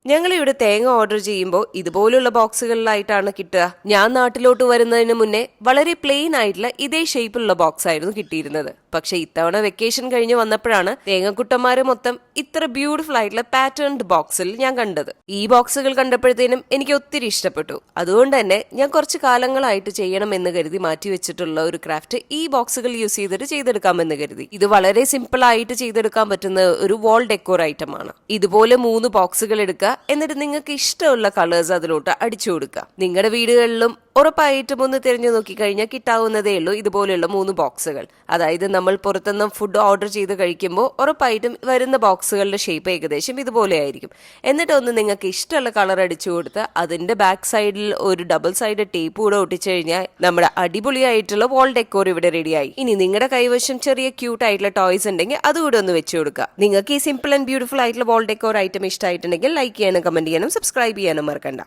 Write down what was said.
ഞങ്ങളിവിടെ തേങ്ങ ഓർഡർ ചെയ്യുമ്പോൾ ഇതുപോലുള്ള ബോക്സുകളിലായിട്ടാണ് കിട്ടുക. ഞാൻ നാട്ടിലോട്ട് വരുന്നതിന് മുന്നേ വളരെ പ്ലെയിൻ ആയിട്ടുള്ള ഇതേ ഷേപ്പിലുള്ള ബോക്സ് ആയിരുന്നു കിട്ടിയിരുന്നത്. പക്ഷെ ഇത്തവണ വെക്കേഷൻ കഴിഞ്ഞ് വന്നപ്പോഴാണ് തേങ്ങക്കുട്ടന്മാര് മൊത്തം ഇത്ര ബ്യൂട്ടിഫുൾ ആയിട്ടുള്ള പാറ്റേൺഡ് ബോക്സിൽ ഞാൻ കണ്ടത്. ഈ ബോക്സുകൾ കണ്ടപ്പോഴത്തേനും എനിക്ക് ഒത്തിരി ഇഷ്ടപ്പെട്ടു. അതുകൊണ്ട് തന്നെ ഞാൻ കുറച്ച് കാലങ്ങളായിട്ട് ചെയ്യണം എന്ന് കരുതി മാറ്റിവെച്ചിട്ടുള്ള ഒരു ക്രാഫ്റ്റ് ഈ ബോക്സുകൾ യൂസ് ചെയ്തിട്ട് ചെയ്തെടുക്കാമെന്ന് കരുതി. ഇത് വളരെ സിമ്പിൾ ആയിട്ട് ചെയ്തെടുക്കാൻ പറ്റുന്ന ഒരു വാൾ ഡെക്കോർ ഐറ്റം ആണ്. ഇതുപോലെ 3 ബോക്സുകൾ എടുക്കുക, എന്നിട്ട് നിങ്ങൾക്ക് ഇഷ്ടമുള്ള കളേഴ്സ് അതിലോട്ട് അടിച്ചു കൊടുക്കുക. നിങ്ങളുടെ വീടുകളിലും ഉറപ്പായിട്ടും ഒന്ന് തിരഞ്ഞു നോക്കിക്കഴിഞ്ഞാൽ കിട്ടാവുന്നതേ ഉള്ളൂ ഇതുപോലെയുള്ള 3 ബോക്സുകൾ. അതായത് നമ്മൾ പുറത്തുനിന്ന് ഫുഡ് ഓർഡർ ചെയ്ത് കഴിക്കുമ്പോൾ ഉറപ്പായിട്ടും വരുന്ന ബോക്സുകളുടെ ഷേപ്പ് ഏകദേശം ഇതുപോലെ ആയിരിക്കും. എന്നിട്ട് ഒന്ന് നിങ്ങൾക്ക് ഇഷ്ടമുള്ള കളർ അടിച്ചു കൊടുത്ത് അതിന്റെ ബാക്ക് സൈഡിൽ ഒരു ഡബിൾ സൈഡ് ടേപ്പ് കൂടെ ഒട്ടിച്ചു കഴിഞ്ഞാൽ നമ്മുടെ അടിപൊളിയായിട്ടുള്ള വാൾ ഡെക്കോർ ഇവിടെ റെഡിയായി. ഇനി നിങ്ങളുടെ കൈവശം ചെറിയ ക്യൂട്ട് ആയിട്ടുള്ള ടോയ്സ് ഉണ്ടെങ്കിൽ അതുകൂടെ ഒന്ന് വെച്ചു കൊടുക്കുക. നിങ്ങൾക്ക് ഈ സിമ്പിൾ ആൻഡ് ബ്യൂട്ടിഫുൾ ആയിട്ടുള്ള വാൾ ഡെക്കോർ ഐറ്റം ഇഷ്ടമായിട്ടുണ്ടെങ്കിൽ ലൈക്ക് ചെയ്യാനും കമന്റ് ചെയ്യാനും സബ്സ്ക്രൈബ് ചെയ്യാനും മറക്കണ്ട.